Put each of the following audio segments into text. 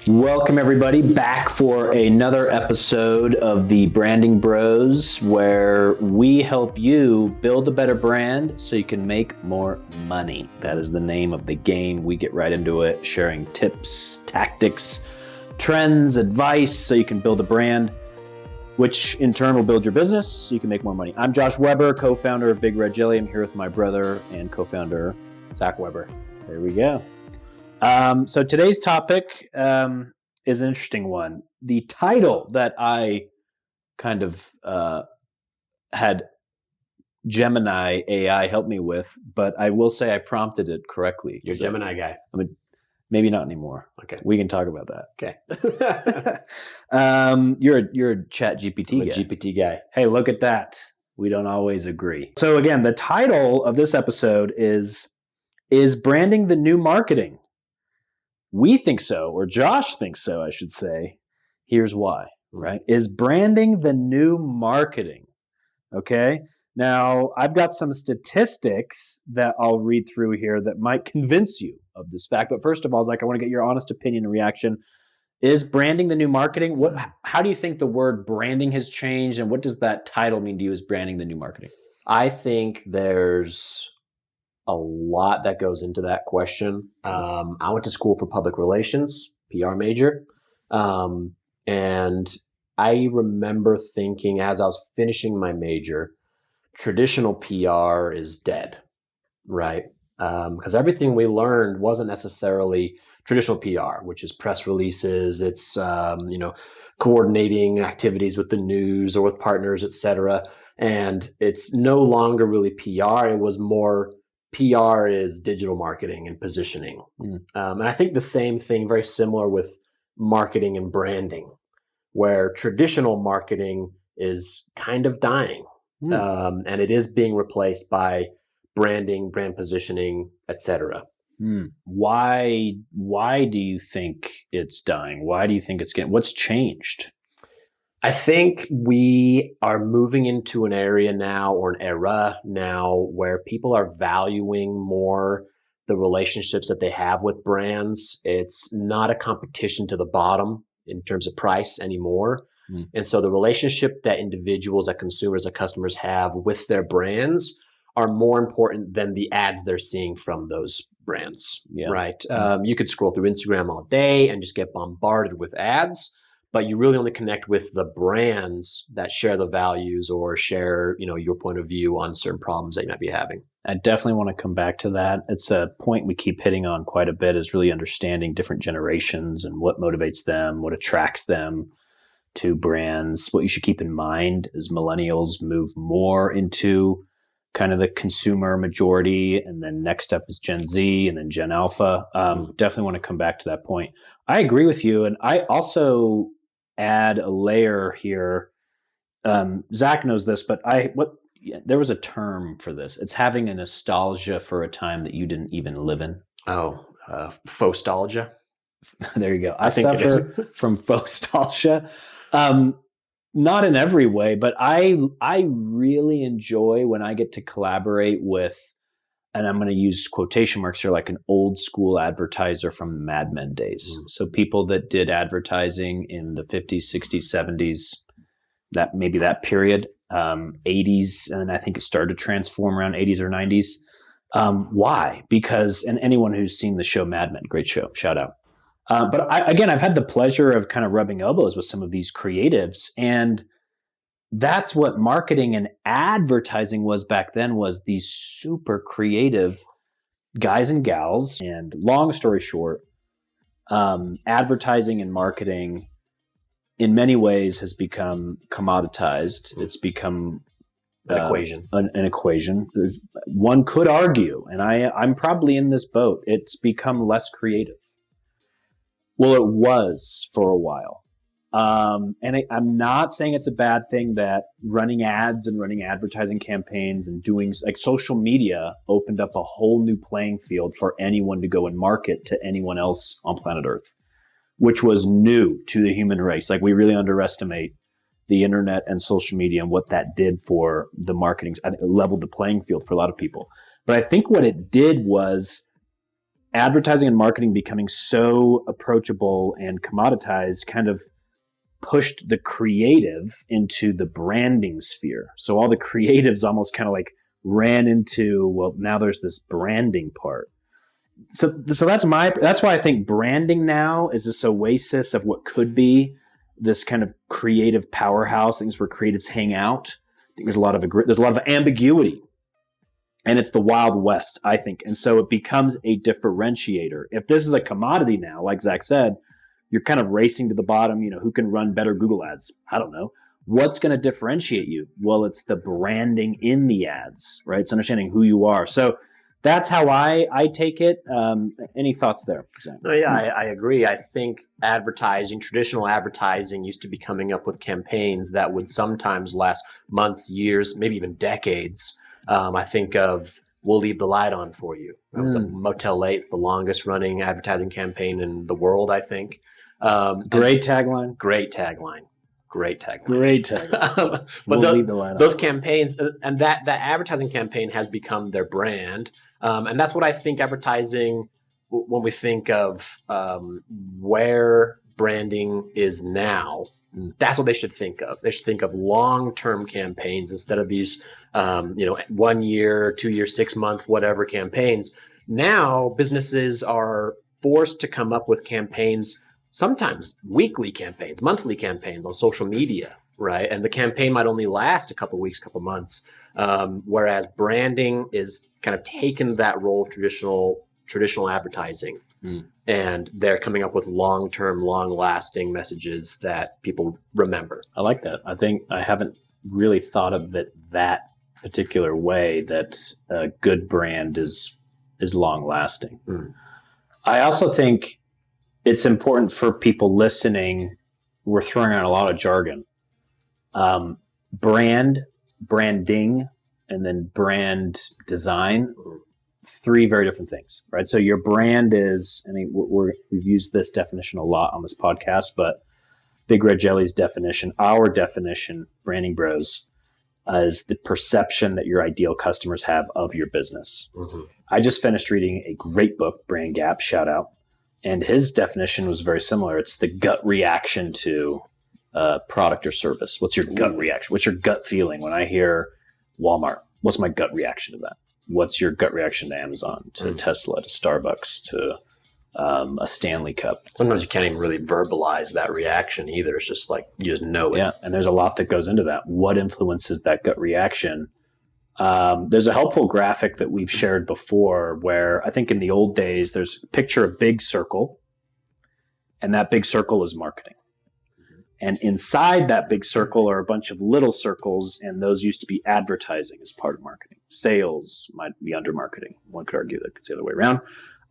Welcome everybody back for another episode of the Branding Bros, where we help you build a better brand so you can make more money. That is the name of the game. We get right into it, sharing tips, tactics, trends, advice so you can build a brand, which in turn will build your business so you can make more money. I'm Josh Weber, co-founder of Big Red Jelly. I'm here with my brother and co-founder, Zach Weber. There we go. So today's topic is an interesting one. The title that I kind of had Gemini AI help me with, but I will say I prompted it correctly. You're a Gemini guy. I mean, maybe not anymore. Okay. We can talk about that. Okay. You're a chat GPT I'm a guy. GPT guy. Hey, look at that. We don't always agree. So again, the title of this episode is branding the new marketing? We think so, or Josh thinks so, I should say. Here's why, right? Is branding the new marketing? Okay. Now, I've got some statistics that I'll read through here that might convince you of this fact. But first of all, Zach, I want to get your honest opinion and reaction. Is branding the new marketing? How do you think the word branding has changed, and what does that title mean to you as branding the new marketing? I think there's a lot that goes into that question. I went to school for public relations, PR major. And I remember thinking as I was finishing my major, traditional PR is dead, right? Because everything we learned wasn't necessarily traditional PR, which is press releases. It's, coordinating activities with the news or with partners, et cetera. And it's no longer really PR. It was more PR is digital marketing and positioning. And I think the same thing, very similar with marketing and branding, where traditional marketing is kind of dying. And it is being replaced by branding, brand positioning, etc. Why do you think it's dying? Why do you think it's what's changed? I think we are moving into an area now, or an era now, where people are valuing more the relationships that they have with brands. It's not a competition to the bottom in terms of price anymore. And so the relationship that individuals, that consumers, that customers have with their brands are more important than the ads they're seeing from those brands, right? You could scroll through Instagram all day and just get bombarded with ads, but you really only connect with the brands that share the values or share, your point of view on certain problems that you might be having. I definitely want to come back to that. It's a point we keep hitting on quite a bit, is really understanding different generations and what motivates them, what attracts them to brands. What you should keep in mind as millennials move more into kind of the consumer majority, and then next up is Gen Z and then Gen Alpha. Definitely want to come back to that point. I agree with you. And I also add a layer here. Zach knows this, but there was a term for this. It's having a nostalgia for a time that you didn't even live in. Faux-stalgia. There you go. I suffer from faux-stalgia. Not in every way, but I really enjoy when I get to collaborate with, and I'm going to use quotation marks here, like an old school advertiser from the Mad Men days. So people that did advertising in the 50s, 60s, 70s, that period, 80s, and I think it started to transform around 80s or 90s. Why? Because, and anyone who's seen the show Mad Men, great show, shout out. But I've had the pleasure of kind of rubbing elbows with some of these creatives, and that's what marketing and advertising was back then, was these super creative guys and gals. And long story short, advertising and marketing in many ways has become commoditized. It's become an equation. An equation. One could argue, and I'm probably in this boat, it's become less creative. Well, it was for a while. And I'm not saying it's a bad thing that running ads and running advertising campaigns and doing, like, social media opened up a whole new playing field for anyone to go and market to anyone else on planet Earth, which was new to the human race. Like, we really underestimate the internet and social media and what that did for the marketing. It leveled the playing field for a lot of people. But I think what it did was advertising and marketing becoming so approachable and commoditized kind of pushed the creative into the branding sphere. So all the creatives almost kind of like ran into, well, now there's this branding part. So that's why I think branding now is this oasis of what could be this kind of creative powerhouse, things where creatives hang out. I think there's a lot of ambiguity, and it's the Wild West, I think. And so it becomes a differentiator. If this is a commodity now, like Zach said, you're kind of racing to the bottom. Who can run better Google ads? I don't know. What's going to differentiate you? Well, it's the branding in the ads, right? It's understanding who you are. So that's how I take it. Any thoughts there? No, yeah, I agree. I think traditional advertising used to be coming up with campaigns that would sometimes last months, years, maybe even decades. I think of "We'll Leave the Light On For You." That was a Motel 8. It's the longest running advertising campaign in the world, I think. Great tagline. Great tagline. But those campaigns and that advertising campaign has become their brand. And that's what I think advertising, when we think of where branding is now, that's what they should think of. They should think of long-term campaigns instead of these, 1 year, 2 year, 6 month, whatever campaigns. Now businesses are forced to come up with campaigns, sometimes weekly campaigns, monthly campaigns on social media, right? And the campaign might only last a couple of weeks, couple of months. Whereas branding is kind of taken that role of traditional advertising. And they're coming up with long-term, long-lasting messages that people remember. I like that. I think I haven't really thought of it that particular way, that a good brand is long-lasting. I also think it's important for people listening. We're throwing out a lot of jargon. Branding, and then brand design, 3 very different things, right? So your brand is, we've used this definition a lot on this podcast, but Big Red Jelly's definition, our definition, Branding Bros, is the perception that your ideal customers have of your business. I just finished reading a great book, Brand Gap, shout out. And his definition was very similar. It's the gut reaction to product or service. What's your gut reaction? What's your gut feeling when I hear Walmart? What's my gut reaction to that? What's your gut reaction to Amazon, to Tesla, to Starbucks, to a Stanley Cup? Sometimes you can't even really verbalize that reaction either. It's just like you just know it. Yeah, and there's a lot that goes into that. What influences that gut reaction? There's a helpful graphic that we've shared before where I think in the old days, picture a big circle, and that big circle is marketing. And inside that big circle are a bunch of little circles, and those used to be advertising as part of marketing. Sales might be under marketing. One could argue that it's the other way around.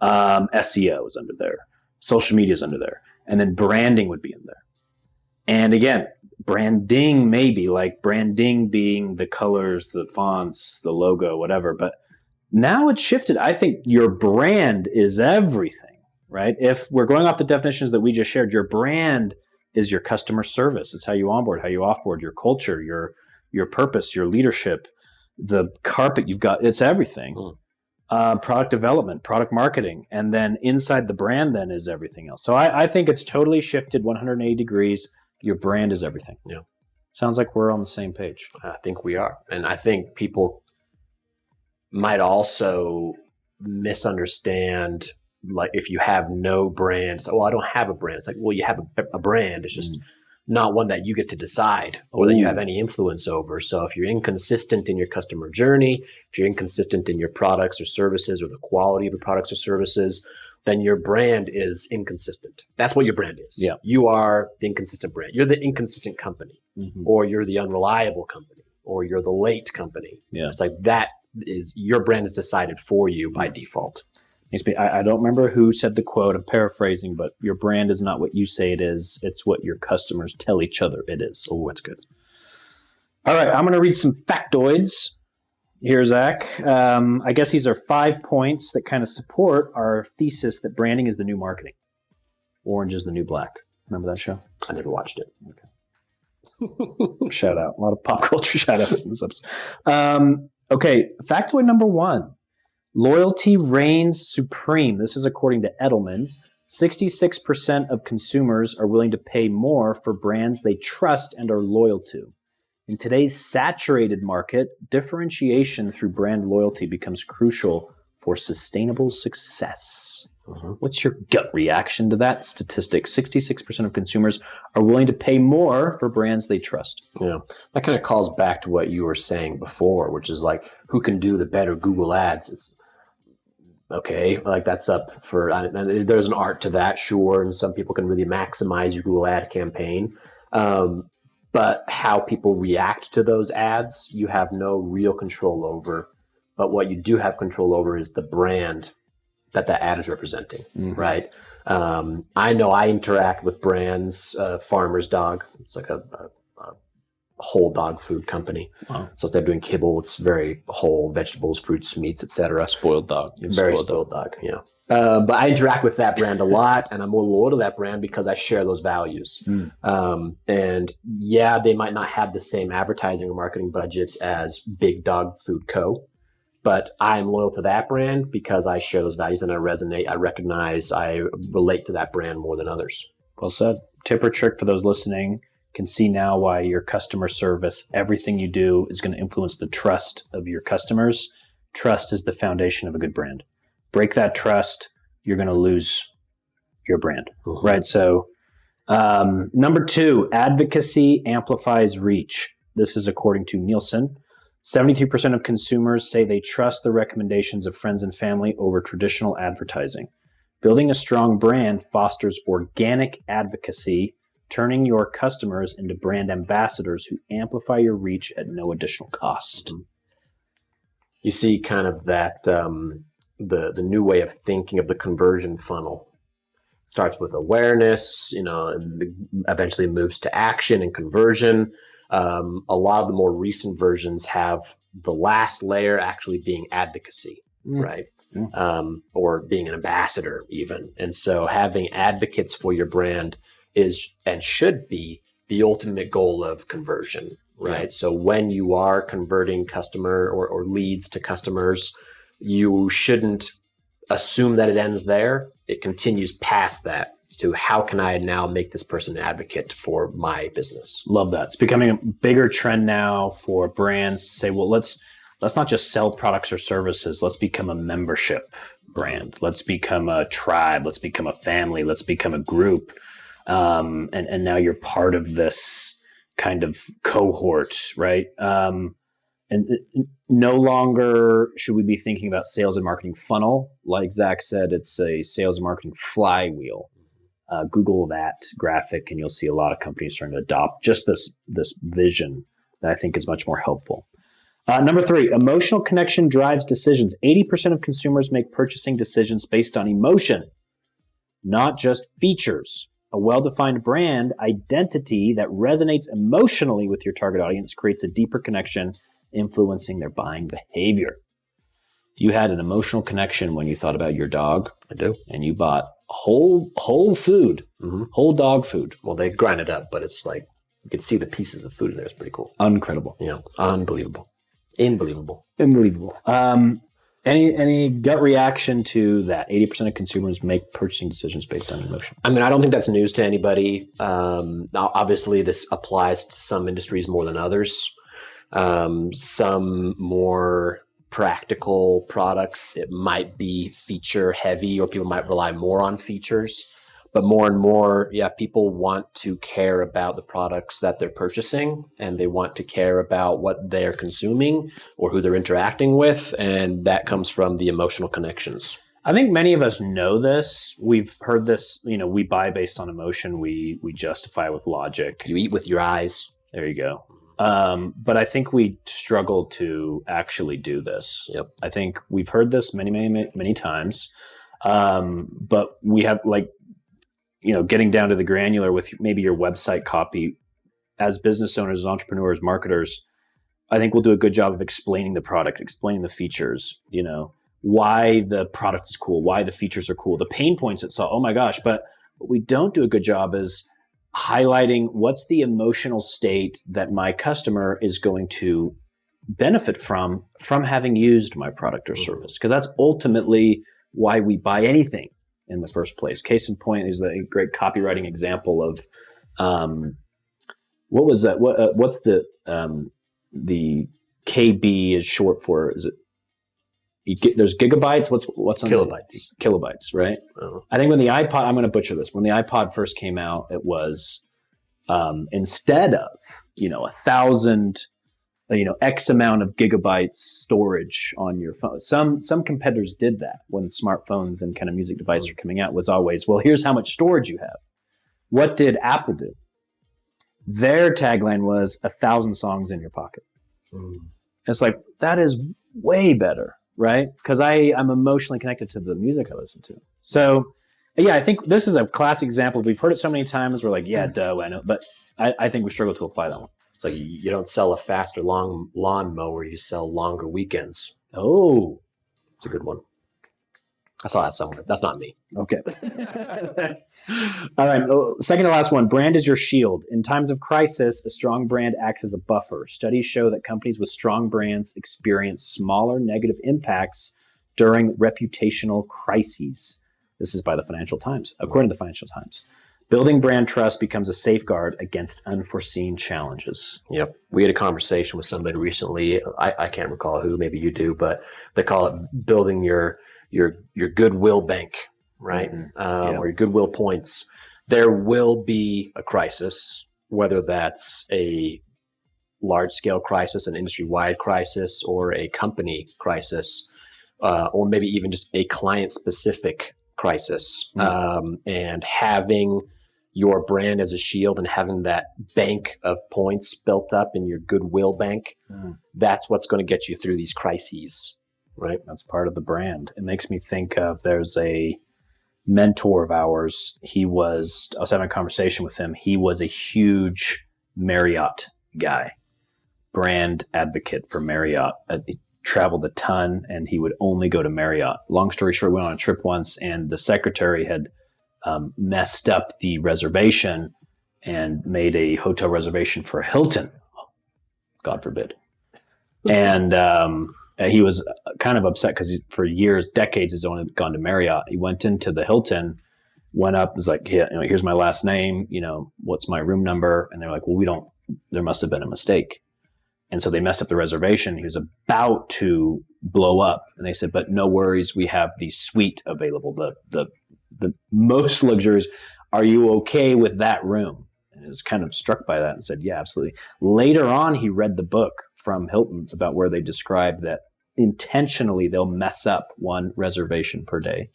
SEO is under there. Social media is under there. And then branding would be in there. And again, branding maybe, like branding being the colors, the fonts, the logo, whatever. But now it's shifted. I think your brand is everything, right? If we're going off the definitions that we just shared, your brand is your customer service. It's how you onboard, how you offboard, your culture, your purpose, your leadership, the carpet you've got. It's everything. Product development, product marketing, and then inside the brand then is everything else. So I think it's totally shifted 180 degrees. Your brand is everything. Yeah. Sounds like we're on the same page. I think we are. And I think people might also misunderstand, like if you have no brand, it's like, well, I don't have a brand. It's like, well, you have a brand. It's just not one that you get to decide or that you have any influence over. So if you're inconsistent in your customer journey, if you're inconsistent in your products or services or the quality of your products or services, then your brand is inconsistent. That's what your brand is. Yeah. You are the inconsistent brand. You're the inconsistent company, or you're the unreliable company, or you're the late company. Yeah. It's like that is your brand is decided for you by default. I don't remember who said the quote. I'm paraphrasing, but your brand is not what you say it is. It's what your customers tell each other it is. Oh, that's good. All right. I'm going to read some factoids here, Zach. I guess these are 5 points that kind of support our thesis that branding is the new marketing. Orange is the new black. Remember that show? I never watched it. Okay. Shout out. A lot of pop culture shout outs in this episode. Okay. Factoid number 1. Loyalty reigns supreme. This is according to Edelman. 66% of consumers are willing to pay more for brands they trust and are loyal to. In today's saturated market, differentiation through brand loyalty becomes crucial for sustainable success. What's your gut reaction to that statistic? 66% of consumers are willing to pay more for brands they trust. Yeah, that kind of calls back to what you were saying before, which is like, who can do the better Google ads? It's, okay, like that's up for, there's an art to that, sure, and some people can really maximize your Google ad campaign. But how people react to those ads, you have no real control over. But what you do have control over is the brand that ad is representing, right? I know I interact with brands, Farmer's Dog. It's like a whole dog food company. Wow. So instead of doing kibble, it's very whole vegetables, fruits, meats, etc. Spoiled dog. Very spoiled dog, yeah. But I interact with that brand a lot, and I'm more loyal to that brand because I share those values. And yeah, they might not have the same advertising or marketing budget as Big Dog Food Co., but I'm loyal to that brand because I share those values and I resonate, I recognize, I relate to that brand more than others. Well said. Tip or trick for those listening: can see now why your customer service, everything you do is going to influence the trust of your customers. Trust is the foundation of a good brand. Break that trust, you're going to lose your brand, right? So number 2, advocacy amplifies reach. This is according to Nielsen. 73% of consumers say they trust the recommendations of friends and family over traditional advertising. Building a strong brand fosters organic advocacy, turning your customers into brand ambassadors who amplify your reach at no additional cost. You see kind of that the new way of thinking of the conversion funnel. It starts with awareness, eventually moves to action and conversion. A lot of the more recent versions have the last layer actually being advocacy, right? Or being an ambassador even. And so having advocates for your brand is and should be the ultimate goal of conversion, right? Yeah. So when you are converting customer or leads to customers, you shouldn't assume that it ends there. It continues past that to how can I now make this person an advocate for my business? Love that. It's becoming a bigger trend now for brands to say, well, let's not just sell products or services. Let's become a membership brand. Let's become a tribe. Let's become a family. Let's become a group. And now you're part of this kind of cohort, right? And no longer should we be thinking about sales and marketing funnel. Like Zach said, it's a sales and marketing flywheel. Google that graphic and you'll see a lot of companies starting to adopt just this vision that I think is much more helpful. Number 3, emotional connection drives decisions. 80% of consumers make purchasing decisions based on emotion, not just features. A well-defined brand identity that resonates emotionally with your target audience creates a deeper connection, influencing their buying behavior. You had an emotional connection when you thought about your dog. I do. And you bought whole food, whole dog food. Well, they grind it up, but it's like you can see the pieces of food in there. It's pretty cool. Incredible. Yeah, unbelievable. Unbelievable. Any gut reaction to that? 80% of consumers make purchasing decisions based on emotion. I mean, I don't think that's news to anybody. Now, obviously, this applies to some industries more than others. Some more practical products, it might be feature heavy, or people might rely more on features. But more and more, people want to care about the products that they're purchasing, and they want to care about what they're consuming or who they're interacting with, and that comes from the emotional connections. I think many of us know this. We've heard this, we buy based on emotion, we justify with logic. You eat with your eyes. There you go. But I think we struggle to actually do this. Yep. I think we've heard this many times, but we have getting down to the granular with maybe your website copy. As business owners, as entrepreneurs, marketers, I think we'll do a good job of explaining the product, explaining the features, why the product is cool, why the features are cool, the pain points it solves. Oh my gosh. But what we don't do a good job is highlighting what's the emotional state that my customer is going to benefit from having used my product or service, because that's ultimately why we buy anything in the first place. Case in point is a great copywriting example of what was that? What's the KB is short for? Is it? There's gigabytes. What's on kilobytes? Kilobytes, right? Oh. I think when the iPod, I'm going to butcher this. When the iPod first came out, it was instead of 1,000, X amount of gigabytes storage on your phone. Some competitors did that when smartphones and kind of music devices were coming out. Was always, well, here's how much storage you have. What did Apple do? Their tagline was 1,000 songs in your pocket. It's like, that is way better, right? Because I'm emotionally connected to the music I listen to. So, yeah, I think this is a classic example. We've heard it so many times. We're like, yeah, duh, I know. But I think we struggle to apply that one. It's like you don't sell a faster lawn mower, you sell longer weekends. Oh, it's a good one. I saw that somewhere. That's not me. Okay. All right. Second to last one. Brand is your shield. In times of crisis, a strong brand acts as a buffer. Studies show that companies with strong brands experience smaller negative impacts during reputational crises. This is by the Financial Times, according to the Financial Times. Building brand trust becomes a safeguard against unforeseen challenges. Yep. We had a conversation with somebody recently. I can't recall who, maybe you do, but they call it building your goodwill bank, right? Or your goodwill points. There will be a crisis, whether that's a large-scale crisis, an industry-wide crisis, or a company crisis, or maybe even just a client-specific crisis. And having your brand as a shield and having that bank of points built up in your goodwill bank, that's what's going to get you through these crises. Right. That's part of the brand. It makes me think of, there's a mentor of ours. I was having a conversation with him. He was a huge Marriott guy, brand advocate for Marriott. He traveled a ton and he would only go to Marriott. Long story short, we went on a trip once and the secretary had messed up the reservation and made a hotel reservation for Hilton. God forbid. And, he was kind of upset because for years, decades, he's only gone to Marriott. He went into the Hilton, went up, was like, here's my last name, what's my room number? And they're like, well, there must have been a mistake. And so they messed up the reservation. He was about to blow up. And they said, but no worries, we have the suite available, the most luxurious. Are you okay with that room? And he was kind of struck by that and said, yeah, absolutely. Later on, he read the book from Hilton about where they describe that intentionally they'll mess up one reservation per day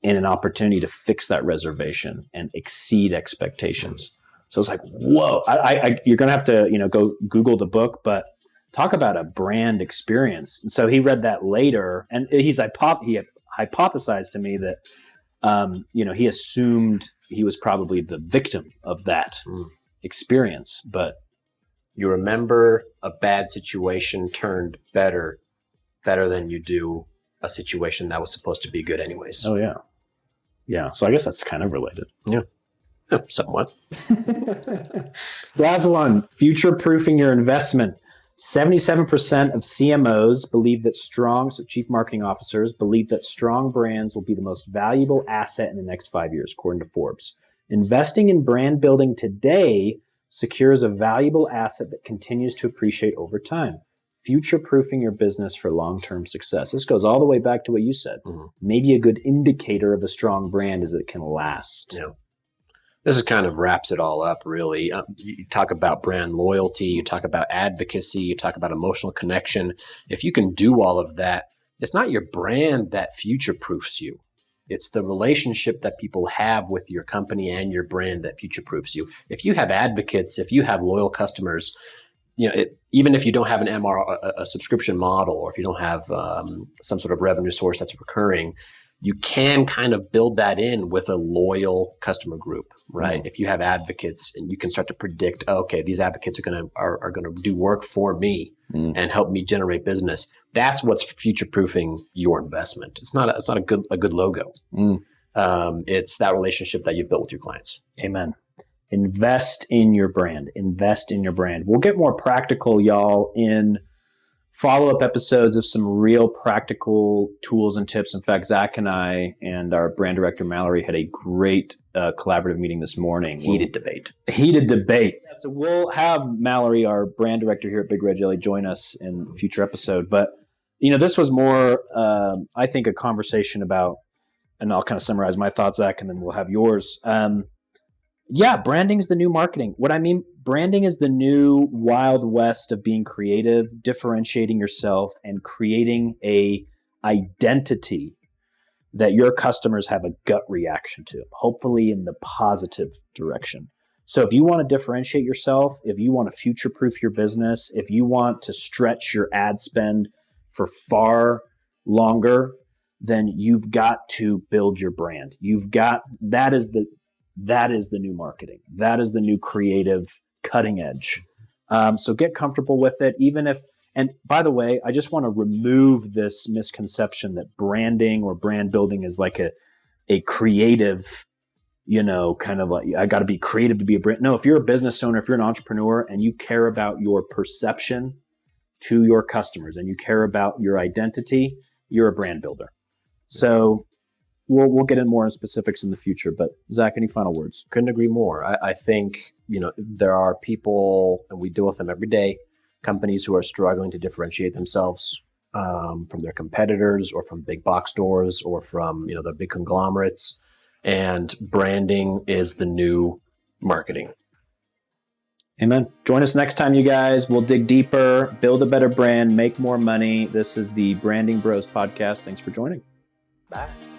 in an opportunity to fix that reservation and exceed expectations. So it's like, whoa, you're going to have to, go Google the book, but talk about a brand experience. And so he read that later and he hypothesized to me that, he assumed he was probably the victim of that experience, but you remember a bad situation turned better than you do a situation that was supposed to be good anyways. Oh, yeah. Yeah. So I guess that's kind of related. Yeah. Somewhat. Last one, future-proofing your investment. 77% of CMOs believe that chief marketing officers believe that strong brands will be the most valuable asset in the next 5 years, according to Forbes. Investing in brand building today secures a valuable asset that continues to appreciate over time. Future-proofing your business for long-term success. This goes all the way back to what you said. Maybe a good indicator of a strong brand is that it can last. Yeah. This is kind of wraps it all up, really. You talk about brand loyalty, you talk about advocacy, you talk about emotional connection. If you can do all of that, it's not your brand that future-proofs you. It's the relationship that people have with your company and your brand that future-proofs you. If you have advocates, if you have loyal customers, even if you don't have an a subscription model, or if you don't have some sort of revenue source that's recurring, you can kind of build that in with a loyal customer group, right? If you have advocates and you can start to predict, okay, these advocates are gonna do work for me and help me generate business. That's what's future-proofing your investment. It's not a good logo. It's that relationship that you built with your clients. Amen. Invest in your brand. Invest in your brand. We'll get more practical, y'all, in follow-up episodes of some real practical tools and tips. In fact, Zach and I and our brand director, Mallory, had a great collaborative meeting this morning. Heated debate. Yeah, so we'll have Mallory, our brand director here at Big Red Jelly, join us in a future episode. But, this was more, I think, a conversation about, and I'll kind of summarize my thoughts, Zach, and then we'll have yours. Branding is the new marketing. What I mean, branding is the new Wild West of being creative, differentiating yourself, and creating a identity that your customers have a gut reaction to, hopefully in the positive direction. So if you want to differentiate yourself, if you want to future-proof your business, if you want to stretch your ad spend for far longer, then you've got to build your brand. That is the new marketing. That is the new creative cutting edge. So get comfortable with it, and by the way, I just want to remove this misconception that branding or brand building is like a creative, kind of like, I got to be creative to be a brand. No, if you're a business owner, if you're an entrepreneur and you care about your perception to your customers and you care about your identity, you're a brand builder. So we'll get in more in specifics in the future, but Zach, any final words? Couldn't agree more. I think, there are people, and we deal with them every day, companies who are struggling to differentiate themselves from their competitors or from big box stores or from, the big conglomerates. And branding is the new marketing. Amen. Join us next time, you guys. We'll dig deeper, build a better brand, make more money. This is the Branding Bros podcast. Thanks for joining. Bye.